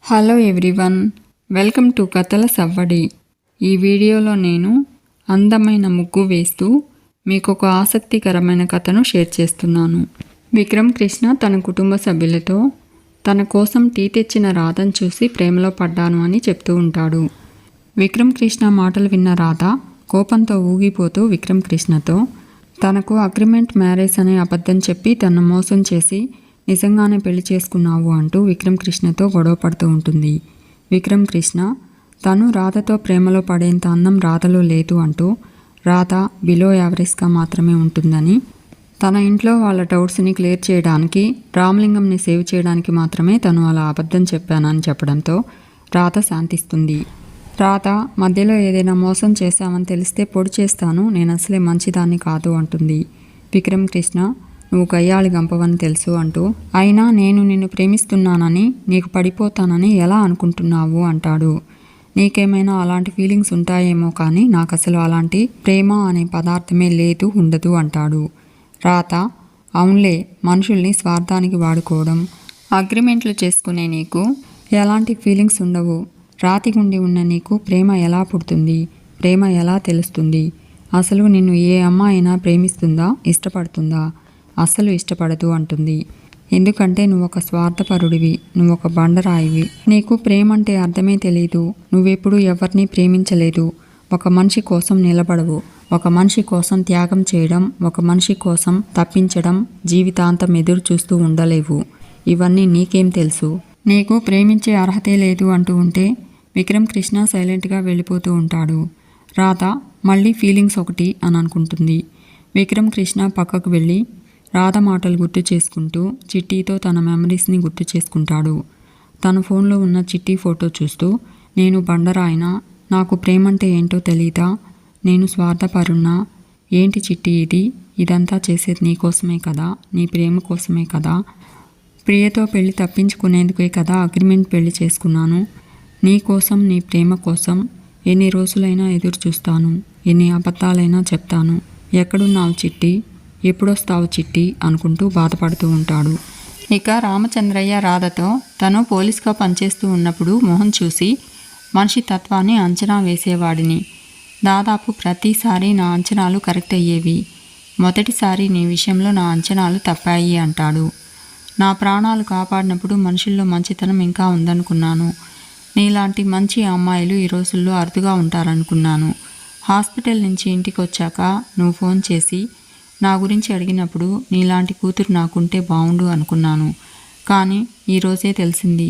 Hello everyone, welcome to కథల సవ్వడి. ఈ వీడియోలో నేను అందమైన ముగ్గు వేస్తూ మీకు ఒక ఆసక్తికరమైన కథను షేర్ చేస్తున్నాను. విక్రమ్ కృష్ణ తన కుటుంబ సభ్యులతో తన కోసం టీ తెచ్చిన రాధను చూసి ప్రేమలో పడ్డాను అని చెప్తూ ఉంటాడు. విక్రమ్ కృష్ణ మాటలు విన్న రాధ కోపంతో ఊగిపోతూ విక్రమ్ కృష్ణతో తనకు అగ్రిమెంట్ మ్యారేజ్ అనే అబద్ధం చెప్పి తనను మోసం చేసి నిజంగానే పెళ్లి చేసుకున్నావు అంటూ విక్రమ్ కృష్ణతో గొడవ పడుతూ ఉంటుంది. విక్రమ్ కృష్ణ తను రాధతో ప్రేమలో పడేంత అందం రాధలో లేదు అంటూ రాధ బిలో యావరేజ్గా మాత్రమే ఉంటుందని, తన ఇంట్లో వాళ్ళ డౌట్స్ని క్లియర్ చేయడానికి రామలింగంని సేవ్ చేయడానికి మాత్రమే తను అలా అబద్ధం చెప్పానని చెప్పడంతో రాధ శాంతిస్తుంది. రాధ మధ్యలో ఏదైనా మోసం చేశామని తెలిస్తే పొడి చేస్తాను, నేను అసలే మంచిదాన్ని కాదు అంటుంది. విక్రమ్ కృష్ణ నువ్వు గయ్యాళి గంపవని తెలుసు అంటూ, అయినా నేను నిన్ను ప్రేమిస్తున్నానని నీకు పడిపోతానని ఎలా అనుకుంటున్నావు అంటాడు. నీకేమైనా అలాంటి ఫీలింగ్స్ ఉంటాయేమో కానీ నాకు అసలు అలాంటి ప్రేమ అనే పదార్థమే లేదు, ఉండదు అంటాడు. రాధ అవునులే, మనుషుల్ని స్వార్థానికి వాడుకోవడం, అగ్రిమెంట్లు చేసుకునే నీకు ఎలాంటి ఫీలింగ్స్ ఉండవు. రాతి గుండి ఉన్న నీకు ప్రేమ ఎలా పుడుతుంది, ప్రేమ ఎలా తెలుస్తుంది? అసలు నిన్ను ఏ అమ్మాయినా ప్రేమిస్తుందా, ఇష్టపడుతుందా? అస్సలు ఇష్టపడదు అంటుంది. ఎందుకంటే నువ్వు ఒక స్వార్థపరుడివి, నువ్వు ఒక బండరాయివి, నీకు ప్రేమ అంటే అర్థమే తెలీదు, నువ్వెప్పుడు ఎవరిని ప్రేమించలేదు, ఒక మనిషి కోసం నిలబడవు, ఒక మనిషి కోసం త్యాగం చేయడం, ఒక మనిషి కోసం తప్పించడం, జీవితాంతం ఎదురు చూస్తూ ఉండలేవు. ఇవన్నీ నీకేం తెలుసు? నీకు ప్రేమించే అర్హతే లేదు అంటూ ఉంటే విక్రమ్ కృష్ణ సైలెంట్గా వెళ్ళిపోతూ ఉంటాడు. రాధ మళ్ళీ ఫీలింగ్స్ ఒకటి అని అనుకుంటుంది. విక్రమ్ కృష్ణ పక్కకు వెళ్ళి రాధ మాటలు గుర్తు చేసుకుంటూ చిట్టీతో తన మెమరీస్ని గుర్తు చేసుకుంటాడు. తన ఫోన్లో ఉన్న చిట్టి ఫోటో చూస్తూ, నేను బండరాయినా, నాకు ప్రేమంటే ఏంటో తెలీదా, నేను స్వార్థపరున్నా, ఏంటి చిట్టి ఇది, ఇదంతా చేసేది నీకోసమే కదా, నీ ప్రేమ కోసమే కదా, ప్రియతో పెళ్లి తప్పించుకునేందుకే కదా అగ్రిమెంట్ పెళ్లి చేసుకున్నాను, నీ కోసం, నీ ప్రేమ కోసం ఎన్ని రోజులైనా ఎదురు చూస్తాను, ఎన్ని అబద్ధాలైనా చెప్తాను, ఎక్కడున్నావు చిట్టి, ఎప్పుడొస్తావు చిట్టి అనుకుంటూ బాధపడుతూ ఉంటాడు. ఇక రామచంద్రయ్య రాధతో తను పోలీస్గా పనిచేస్తూ ఉన్నప్పుడు మోహన్ చూసి మనిషి తత్వాన్ని అంచనా వేసేవాడిని. దాదాపు ప్రతిసారి నా అంచనాలు కరెక్ట్ అయ్యేవి, మొదటిసారి నీ విషయంలో నా అంచనాలు తప్పాయి అంటాడు. నా ప్రాణాలు కాపాడినప్పుడు మనుషుల్లో మంచితనం ఇంకా ఉందనుకున్నాను. నీలాంటి మంచి అమ్మాయిలు ఈ రోజుల్లో అరుదుగా ఉంటారనుకున్నాను. హాస్పిటల్ నుంచి ఇంటికి వచ్చాక నువ్వు ఫోన్ చేసి నా గురించి అడిగినప్పుడు నీలాంటి కూతురు నాకుంటే బాగుండు అనుకున్నాను. కానీ ఈరోజే తెలిసింది,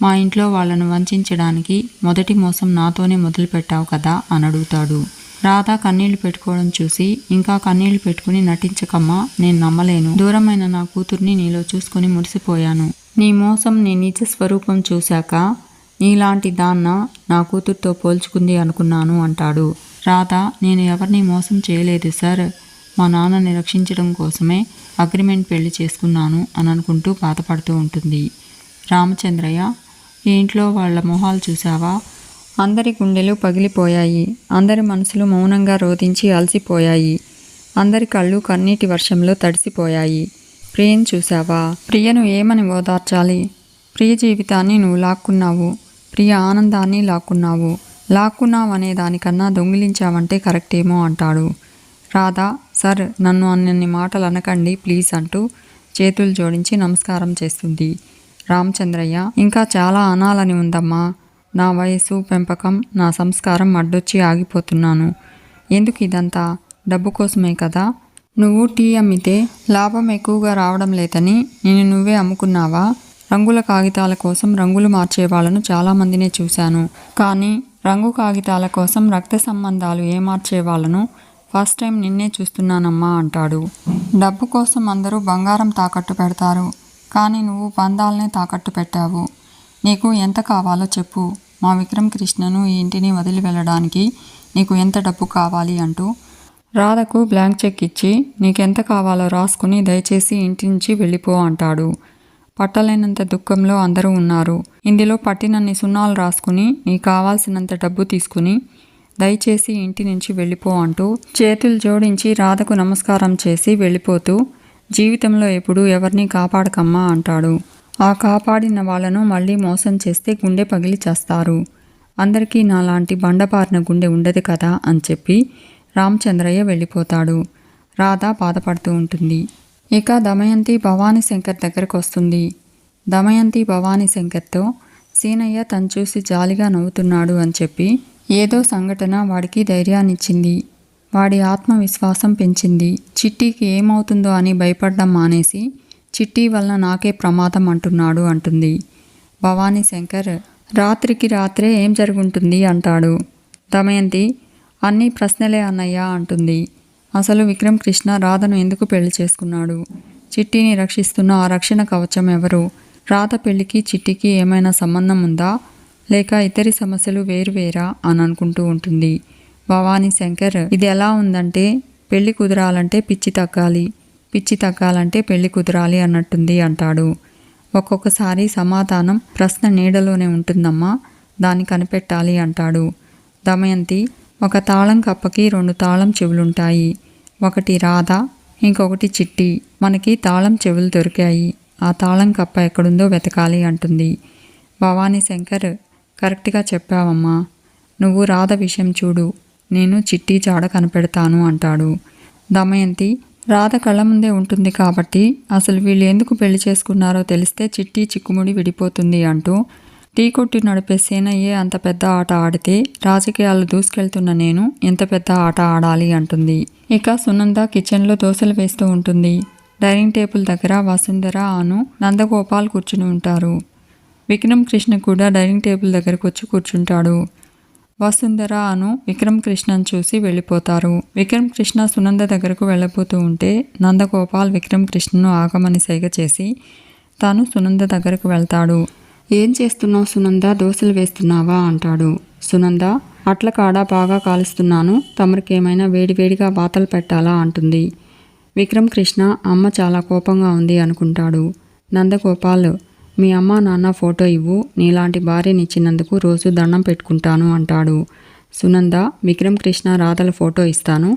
మా ఇంట్లో వాళ్ళను వంచడానికి మొదటి మోసం నాతోనే మొదలుపెట్టావు కదా అని అడుగుతాడు. రాధ కన్నీళ్లు పెట్టుకోవడం చూసి, ఇంకా కన్నీళ్లు పెట్టుకుని నటించకమ్మా, నేను నమ్మలేను, దూరమైన నా కూతుర్ని నీలో చూసుకుని మురిసిపోయాను, నీ మోసం, నీ నిజ స్వరూపం చూశాక నీలాంటి దాన్న నా కూతురుతో పోల్చుకుంది అనుకున్నాను అంటాడు. రాధ నేను ఎవరిని మోసం చేయలేదు సార్, మా నాన్నని రక్షించడం కోసమే అగ్రిమెంట్ పెళ్లి చేసుకున్నాను అని అనుకుంటూ బాధపడుతూ ఉంటుంది. రామచంద్రయ్య ఈ ఇంట్లో వాళ్ళ మొహాలు చూసావా, అందరి గుండెలు పగిలిపోయాయి, అందరి మనసులు మౌనంగా రోధించి అలసిపోయాయి, అందరి కళ్ళు కన్నీటి వర్షంలో తడిసిపోయాయి. ప్రియను చూసావా, ప్రియను ఏమని ఓదార్చాలి, ప్రియ జీవితాన్ని నువ్వు లాక్కున్నావు, ప్రియ ఆనందాన్ని లాక్కున్నావు అనే దానికన్నా దొంగిలించావంటే కరెక్టేమో అంటాడు. రాధ సార్ నన్ను అన్ని మాటలు అనకండి ప్లీజ్ అంటూ చేతులు జోడించి నమస్కారం చేస్తుంది. రామచంద్రయ్య ఇంకా చాలా అనాలని ఉందమ్మా, నా వయసు, పెంపకం, నా సంస్కారం అడ్డొచ్చి ఆగిపోతున్నాను. ఎందుకు ఇదంతా, డబ్బు కోసమే కదా, నువ్వు టీ అమ్మితే లాభం ఎక్కువగా రావడం లేదని నేను నువ్వే అమ్ముకున్నావా, రంగుల కాగితాల కోసం రంగులు మార్చే వాళ్ళను చాలామందినే చూశాను, కానీ రంగు కాగితాల కోసం రక్త సంబంధాలు ఏమార్చే వాళ్ళను ఫస్ట్ టైం నిన్నే చూస్తున్నానమ్మా అంటాడు. డబ్బు కోసం అందరూ బంగారం తాకట్టు పెడతారు, కానీ నువ్వు బంధాలనే తాకట్టు పెట్టావు. నీకు ఎంత కావాలో చెప్పు, మా విక్రమ్ కృష్ణను ఈ ఇంటిని వదిలి వెళ్ళడానికి నీకు ఎంత డబ్బు కావాలి అంటూ రాధకు బ్లాంక్ చెక్ ఇచ్చి నీకెంత కావాలో రాసుకుని దయచేసి ఇంటి నుంచి వెళ్ళిపో అంటాడు. పట్టలేనంత దుఃఖంలో అందరూ ఉన్నారు, ఇందులో పట్టినన్ని సున్నాలు రాసుకుని నీకు కావాల్సినంత డబ్బు తీసుకుని దయచేసి ఇంటి నుంచి వెళ్ళిపో అంటూ చేతులు జోడించి రాధకు నమస్కారం చేసి వెళ్ళిపోతూ జీవితంలో ఎప్పుడూ ఎవరిని కాపాడకమ్మా అంటాడు. ఆ కాపాడిన వాళ్ళను మళ్ళీ మోసం చేస్తే గుండె పగిలి చేస్తారు. అందరికీ నాలాంటి బండబారిన గుండె ఉండదు కదా అని చెప్పి రామచంద్రయ్య వెళ్ళిపోతాడు. రాధ బాధపడుతూ ఉంటుంది. ఇక దమయంతి భవానీ శంకర్ దగ్గరకు వస్తుంది. దమయంతి భవానీ శంకర్తో సీనయ్య తను చూసి జాలిగా నవ్వుతున్నాడు అని చెప్పి ఏదో సంఘటన వాడికి ధైర్యాన్నిచ్చింది. వాడి ఆత్మవిశ్వాసం పెంచింది. చిట్టికి ఏమవుతుందో అని భయపడడం మానేసి చిట్టి వలన నాకే ప్రమాదం అంటున్నాడు అంటుంది. భవానీ శంకర్ రాత్రికి రాత్రే ఏం జరుగుంటుంది అంటాడు. దమయంతి అన్నీ ప్రశ్నలే అన్నయ్య అంటుంది. అసలు విక్రమ్ కృష్ణ రాధను ఎందుకు పెళ్లి చేసుకున్నాడు? చిట్టిని రక్షిస్తున్న ఆ రక్షణ కవచం ఎవరు? రాధ పెళ్లికి చిట్టికి ఏమైనా సంబంధం ఉందా, లేక ఇద్దరి సమస్యలు వేరువేరా అని అనుకుంటూ ఉంటుంది. భవానీ శంకర్ ఇది ఎలా ఉందంటే పెళ్లి కుదరాలంటే పిచ్చి తగ్గాలి, పిచ్చి తగ్గాలంటే పెళ్లి కుదరాలి అన్నట్టుంది అంటాడు. ఒక్కొక్కసారి సమాధానం ప్రశ్న నీడలోనే ఉంటుందమ్మా, దాన్ని కనిపెట్టాలి అంటాడు. దమయంతి ఒక తాళం కప్పకి 2 తాళం చెవులుంటాయి. ఒకటి రాధ, ఇంకొకటి చిట్టి. మనకి తాళం చెవులు దొరికాయి. ఆ తాళం కప్ప ఎక్కడుందో వెతకాలి అంటుంది. భవానీ శంకర్ కరెక్ట్గా చెప్పావమ్మా, నువ్వు రాధ విషయం చూడు, నేను చిట్టి జాడ కనిపెడతాను అంటాడు. దమయంతి రాధ కళ్ళ ముందే ఉంటుంది కాబట్టి అసలు వీళ్ళు ఎందుకు పెళ్లి చేసుకున్నారో తెలిస్తే చిట్టి చిక్కుముడి విడిపోతుంది అంటూ టీ కొట్టి నడిపే సీనయ్యే అంత పెద్ద ఆట ఆడితే రాజకీయాలు దూసుకెళ్తున్న నేను ఎంత పెద్ద ఆట ఆడాలి అంటుంది. ఇక సునంద కిచెన్లో దోశలు వేస్తూ ఉంటుంది. డైనింగ్ టేబుల్ దగ్గర వసుంధర అను నందగోపాల్ కూర్చుని ఉంటారు. విక్రమ్ కృష్ణ కూడా డైనింగ్ టేబుల్ దగ్గరకు వచ్చి కూర్చుంటాడు. వసుంధర అను విక్రమ్ కృష్ణను చూసి వెళ్ళిపోతారు. విక్రమ్ కృష్ణ సునంద దగ్గరకు వెళ్ళబోతూ ఉంటే నందగోపాల్ విక్రమ్ కృష్ణను ఆగమని సైగ చేసి తాను సునంద దగ్గరకు వెళ్తాడు. ఏం చేస్తున్నావు సునంద, దోశలు వేస్తున్నావా అంటాడు. సునంద అట్ల కాడ బాగా కాలుస్తున్నాను, తమరికేమైనా వేడివేడిగా వాతలు పెట్టాలా అంటుంది. విక్రమ్ కృష్ణ అమ్మ చాలా కోపంగా ఉంది అనుకుంటాడు. నందగోపాల్ మీ అమ్మ నాన్న ఫోటో ఇవ్వు, నీలాంటి భార్యనిచ్చినందుకు రోజు దండం పెట్టుకుంటాను అంటాడు. సునంద విక్రమ్ కృష్ణ రాధల ఫోటో ఇస్తాను,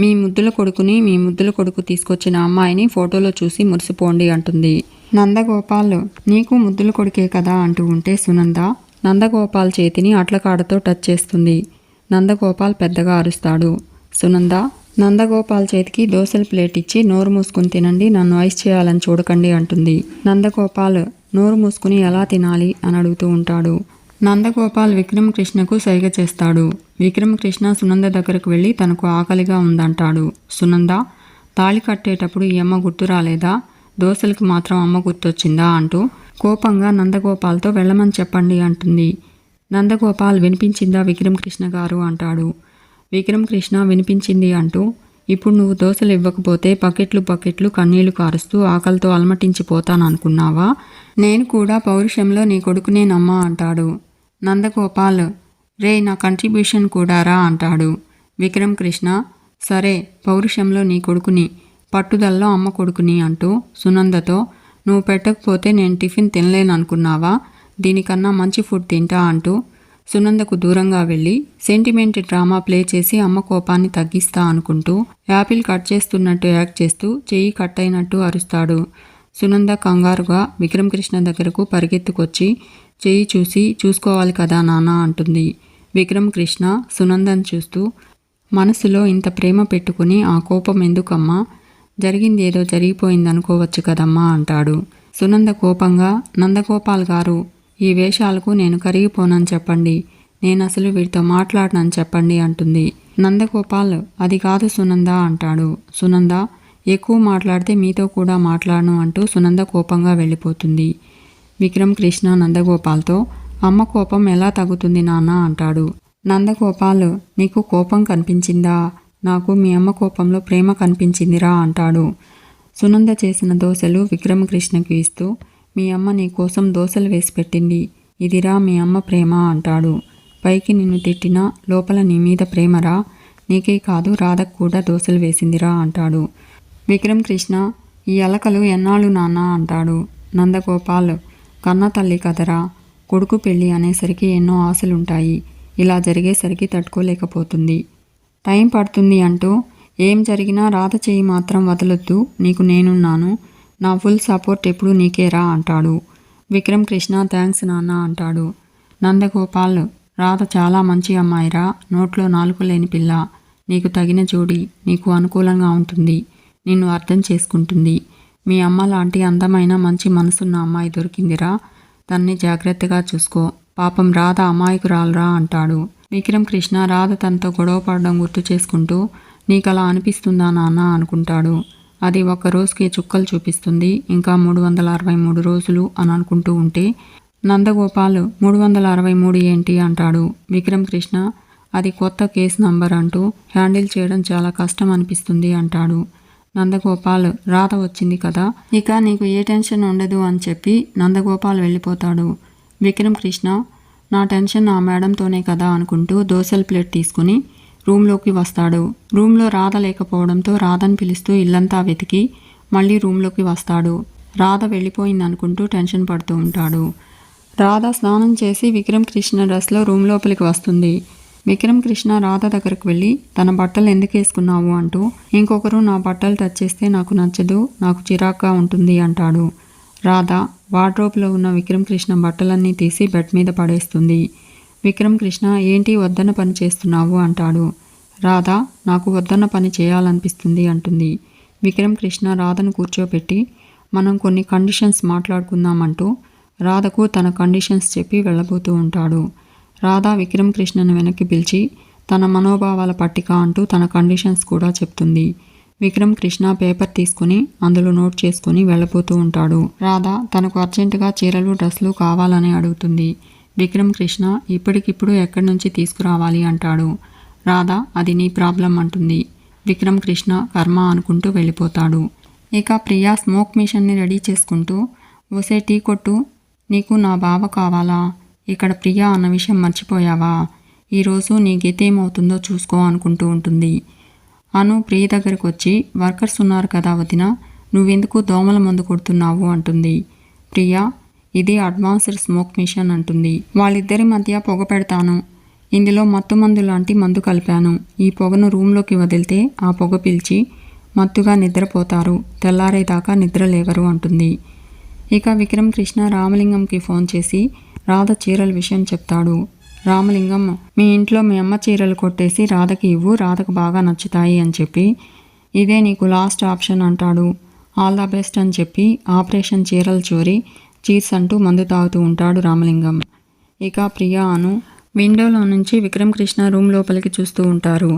మీ ముద్దుల కొడుకు తీసుకొచ్చిన అమ్మాయిని ఫోటోలో చూసి మురిసిపోండి అంటుంది. నందగోపాల్ నీకు ముద్దుల కొడుకే కదా అంటూ ఉంటే సునంద నందగోపాల్ చేతిని అట్లకాడతో టచ్ చేస్తుంది. నందగోపాల్ పెద్దగా అరుస్తాడు. సునంద నందగోపాల్ చేతికి దోశల ప్లేట్ ఇచ్చి నోరు మూసుకుని తినండి, నన్ను ఐస్ చేయాలని చూడకండి అంటుంది. నందగోపాల్ నోరు మూసుకుని ఎలా తినాలి అని అడుగుతూ ఉంటాడు. నందగోపాల్ విక్రమ్ కృష్ణకు సైగ చేస్తాడు. విక్రమ్ కృష్ణ సునంద దగ్గరకు వెళ్ళి తనకు ఆకలిగా ఉందంటాడు. సునంద తాళి కట్టేటప్పుడు ఈ అమ్మ గుర్తు రాలేదా, దోశలకు మాత్రం అమ్మ గుర్తొచ్చిందా అంటూ కోపంగా నందగోపాల్తో వెళ్ళమని చెప్పండి అంటుంది. నందగోపాల్ వినిపించిందా విక్రమ్ కృష్ణ గారు అంటాడు. విక్రమ్ కృష్ణ వినిపించింది అంటూ ఇప్పుడు నువ్వు దోశలు ఇవ్వకపోతే బకెట్లు కన్నీళ్లు కారుస్తూ ఆకలితో అలమటించిపోతాననుకున్నావా, నేను కూడా పౌరుషంలో నీ కొడుకునేనమ్మా అంటాడు. నందగోపాల్ రే నా కంట్రిబ్యూషన్ కూడా రా అంటాడు. విక్రమ్ కృష్ణ సరే పౌరుషంలో నీ కొడుకుని, పట్టుదలలో అమ్మ కొడుకుని అంటూ సునందతో నువ్వు పెట్టకపోతే నేను టిఫిన్ తినలేననుకున్నావా, దీనికన్నా మంచి ఫుడ్ తింటా అంటూ సునందకు దూరంగా వెళ్ళి సెంటిమెంట్ డ్రామా ప్లే చేసి అమ్మ కోపాన్ని తగ్గిస్తా అనుకుంటూ యాపిల్ కట్ చేస్తున్నట్టు యాక్ట్ చేస్తూ చెయ్యి కట్ అయినట్టు అరుస్తాడు. సునంద కంగారుగా విక్రమ్ కృష్ణ దగ్గరకు పరిగెత్తుకొచ్చి చెయ్యి చూసుకోవాలి కదా నాన్న అంటుంది. విక్రమ్ కృష్ణ సునందను చూస్తూ మనసులో ఇంత ప్రేమ పెట్టుకుని ఆ కోపం ఎందుకమ్మా, జరిగింది ఏదో జరిగిపోయిందనుకోవచ్చు కదమ్మా అంటాడు. సునంద కోపంగా నందగోపాల్ గారు ఈ వేషాలకు నేను కరిగిపోనని చెప్పండి, నేను అసలు వీడితో మాట్లాడనని చెప్పండి అంటుంది. నందగోపాల్ అది కాదు సునంద అంటాడు. సునంద ఎక్కువ మాట్లాడితే మీతో కూడా మాట్లాడను అంటూ సునంద కోపంగా వెళ్ళిపోతుంది. విక్రమ్ కృష్ణ నందగోపాల్తో అమ్మ కోపం ఎలా తగ్గుతుంది నాన్న అంటాడు. నందగోపాల్ నీకు కోపం కనిపించిందా, నాకు మీ అమ్మ కోపంలో ప్రేమ కనిపించిందిరా అంటాడు. సునంద చేసిన దోశలు విక్రమ్ కృష్ణకి ఇస్తూ మీ అమ్మ నీ కోసం దోశలు వేసి పెట్టింది, ఇదిరా మీ అమ్మ ప్రేమ అంటాడు. పైకి నిన్ను తిట్టినా లోపల నీ మీద ప్రేమరా, నీకే కాదు రాధకు కూడా దోశలు వేసిందిరా అంటాడు. విక్రమ్ కృష్ణ ఈ అలకలు ఎన్నాళ్ళు నాన్న అంటాడు. నందగోపాల్ కన్న తల్లి కదరా, కొడుకు పెళ్ళి అనేసరికి ఎన్నో ఆశలుంటాయి, ఇలా జరిగేసరికి తట్టుకోలేకపోతుంది, టైం పడుతుంది అంటూ ఏం జరిగినా రాధ చేయి మాత్రం వదలొద్దు, నీకు నేనున్నాను, నా ఫుల్ సపోర్ట్ ఎప్పుడు నీకేరా అంటాడు. విక్రమ్ కృష్ణ థ్యాంక్స్ నాన్న అంటాడు. నందగోపాల్ రాధ చాలా మంచి అమ్మాయిరా, నోట్లో నాలుక లేని పిల్ల, నీకు తగిన జోడి, నీకు అనుకూలంగా ఉంటుంది, నిన్ను అర్థం చేసుకుంటుంది. మీ అమ్మ లాంటి అందమైన మంచి మనసున్న అమ్మాయి దొరికిందిరా, తన్ని జాగ్రత్తగా చూసుకో, పాపం రాధ అమాయకురాలరా అంటాడు. విక్రమ్ కృష్ణ రాధ తనతో గొడవ పడడం గుర్తు చేసుకుంటూ నీకలా అనిపిస్తుందా నాన్న అనుకుంటాడు. అది ఒక్క రోజుకి చుక్కలు చూపిస్తుంది, ఇంకా 363 రోజులు అని అనుకుంటూ ఉంటే నందగోపాల్ 363 ఏంటి అంటాడు. విక్రమ్ కృష్ణ అది కొత్త కేసు నంబర్ అంటూ హ్యాండిల్ చేయడం చాలా కష్టం అనిపిస్తుంది అంటాడు. నందగోపాల్ రాధ వచ్చింది కదా, ఇక నీకు ఏ టెన్షన్ ఉండదు అని చెప్పి నందగోపాల్ వెళ్ళిపోతాడు. విక్రమ్ కృష్ణ నా టెన్షన్ ఆ మేడంతోనే కదా అనుకుంటూ దోశల ప్లేట్ తీసుకుని రూమ్లోకి వస్తాడు. రూమ్లో రాధ లేకపోవడంతో రాధని పిలుస్తూ ఇల్లంతా వెతికి మళ్ళీ రూమ్లోకి వస్తాడు. రాధ వెళ్ళిపోయింది అనుకుంటూ టెన్షన్ పడుతూ ఉంటాడు. రాధ స్నానం చేసి విక్రమ్ కృష్ణ డ్రెస్లో రూమ్ లోపలికి వస్తుంది. విక్రమ్ కృష్ణ రాధ దగ్గరకు వెళ్ళి తన బట్టలు ఎందుకు వేసుకున్నావు అంటూ ఇంకొకరు నా బట్టలు టచ్ చేస్తే నాకు నచ్చదు, నాకు చిరాగ్గా ఉంటుంది అంటాడు. రాధ వార్డ్రోబ్లో ఉన్న విక్రమ్ కృష్ణ బట్టలన్నీ తీసి బెడ్ మీద పడేస్తుంది. విక్రమ్ కృష్ణ ఏంటి వద్దన్న పని చేస్తున్నావు అంటాడు. రాధ నాకు వద్దన్న పని చేయాలనిపిస్తుంది అంటుంది. విక్రమ్ కృష్ణ రాధను కూర్చోబెట్టి మనం కొన్ని కండిషన్స్ మాట్లాడుకుందామంటూ రాధకు తన కండిషన్స్ చెప్పి వెళ్ళబోతూ ఉంటాడు. రాధ విక్రమ్ కృష్ణను వెనక్కి పిలిచి తన మనోభావాల పట్టిక అంటూ తన కండిషన్స్ కూడా చెప్తుంది. విక్రమ్ కృష్ణ పేపర్ తీసుకుని అందులో నోట్ చేసుకుని వెళ్ళబోతూ ఉంటాడు. రాధ తనకు అర్జెంటుగా చీరలు డ్రెస్సులు కావాలని అడుగుతుంది. విక్రమ్ కృష్ణ ఇప్పటికిప్పుడు ఎక్కడి నుంచి తీసుకురావాలి అంటాడు. రాధ అది నీ ప్రాబ్లం అంటుంది. విక్రమ్ కృష్ణ కర్మ అనుకుంటూ వెళ్ళిపోతాడు. ఇక ప్రియా స్మోక్ మిషన్ని రెడీ చేసుకుంటూ ఓసే టీ కొట్టు, నీకు నా బావ కావాలా, ఇక్కడ ప్రియా అన్న విషయం మర్చిపోయావా, ఈరోజు నీ గీతేమవుతుందో చూసుకో అనుకుంటూ ఉంటుంది. అను ప్రియ దగ్గరకు వచ్చి వర్కర్స్ ఉన్నారు కదా వదిన, నువ్వెందుకు దోమల మందు కొడుతున్నావు అంటుంది. ప్రియా ఇది అడ్వాన్స్డ్ స్మోక్ మిషన్ అంటుంది. వాళ్ళిద్దరి మధ్య పొగ పెడతాను, ఇందులో మత్తు మందు లాంటి మందు కలిపాను, ఈ పొగను రూమ్లోకి వదిలితే ఆ పొగ పీల్చి మత్తుగా నిద్రపోతారు, తెల్లారేదాకా నిద్ర లేవరు అంటుంది. ఇక విక్రమ్ కృష్ణ రామలింగంకి ఫోన్ చేసి రాధ చీరల విషయం చెప్తాడు. రామలింగం మీ ఇంట్లో మీ అమ్మ చీరలు కొట్టేసి రాధకి ఇవ్వు, రాధకు బాగా నచ్చుతాయి అని చెప్పి ఇదే నీకు లాస్ట్ ఆప్షన్ అంటాడు. ఆల్ ద బెస్ట్ అని చెప్పి ఆపరేషన్ చీరల చోరీ చీర్స్ అంటూ మందు తాగుతూ ఉంటాడు రామలింగం. ఇక ప్రియా అను విండోలో నుంచి విక్రమ్ కృష్ణ రూమ్ లోపలికి చూస్తూ ఉంటారు.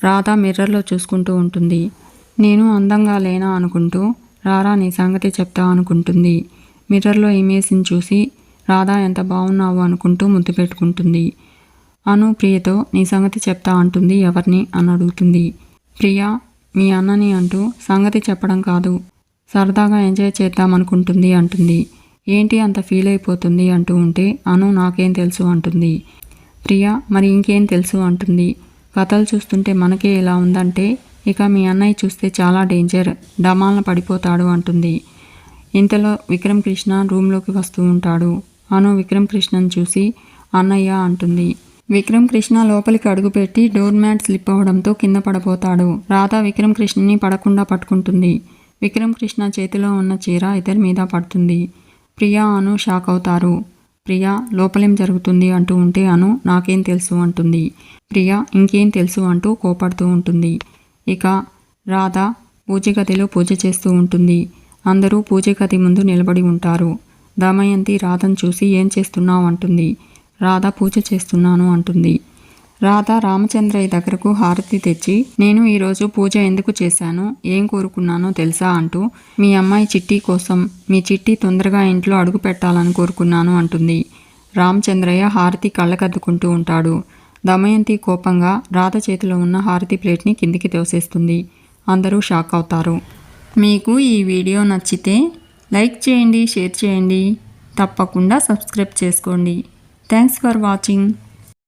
రాధ మిర్రర్లో చూసుకుంటూ ఉంటుంది. నేను అందంగా లేనా అనుకుంటూ రారా నీ సంగతి చెప్తా అనుకుంటుంది. మిర్రర్లో ఇమేజ్ని చూసి రాధా ఎంత బాగున్నావు అనుకుంటూ ముద్దు పెట్టుకుంటుంది. అను ప్రియతో నీ సంగతి చెప్తా అంటుంది. ఎవరిని అని అడుగుతుంది. ప్రియా మీ అన్నని అంటూ సంగతి చెప్పడం కాదు, సరదాగా ఎంజాయ్ చేద్దామనుకుంటుంది అంటుంది. ఏంటి అంత ఫీల్ అయిపోతుంది అంటూ ఉంటే అను నాకేం తెలుసు అంటుంది. ప్రియా మరి ఇంకేం తెలుసు అంటుంది. కథలు చూస్తుంటే మనకే ఇలా ఉందంటే ఇక మీ అన్నయ్య చూస్తే చాలా డేంజర్, డమాలను పడిపోతాడు అంటుంది. ఇంతలో విక్రమ్ కృష్ణ రూమ్లోకి వస్తూ ఉంటాడు. అను విక్రమ్ కృష్ణను చూసి అన్నయ్య అంటుంది. విక్రమ్ కృష్ణ లోపలికి అడుగుపెట్టి డోర్ మ్యాట్ స్లిప్ అవడంతో కింద పడబోతాడు. రాధ విక్రమ్ కృష్ణని పడకుండా పట్టుకుంటుంది. విక్రమ్ కృష్ణ చేతిలో ఉన్న చీర ఇద్దరి మీద పడుతుంది. ప్రియా అను షాక్ అవుతారు. ప్రియా లోపలేం జరుగుతుంది అంటూ ఉంటే అను నాకేం తెలుసు అంటుంది. ప్రియా ఇంకేం తెలుసు అంటూ కోపడుతూ ఉంటుంది. ఇక రాధ పూజ గదిలో పూజ చేస్తూ ఉంటుంది. అందరూ పూజ గది ముందు నిలబడి ఉంటారు. దమయంతి రాధను చూసి ఏం చేస్తున్నావు అంటుంది. రాధ పూజ చేస్తున్నాను అంటుంది. రాధ రామచంద్రయ్య దగ్గరకు హారతి తెచ్చి నేను ఈరోజు పూజ ఎందుకు చేశాను, ఏం కోరుకున్నానో తెలుసా అంటూ మీ అమ్మాయి చిట్టి కోసం మీ చిట్టి తొందరగా ఇంట్లో అడుగు పెట్టాలని కోరుకున్నాను అంటుంది. రామచంద్రయ్య హారతి కళ్ళకద్దుకుంటూ ఉంటాడు. దమయంతి కోపంగా రాధ చేతిలో ఉన్న హారతి ప్లేట్ని కిందికి తోసేస్తుంది. అందరూ షాక్ అవుతారు. మీకు ఈ వీడియో నచ్చితే లైక్ చేయండి, షేర్ చేయండి, తప్పకుండా సబ్స్క్రైబ్ చేసుకోండి. Thanks for watching.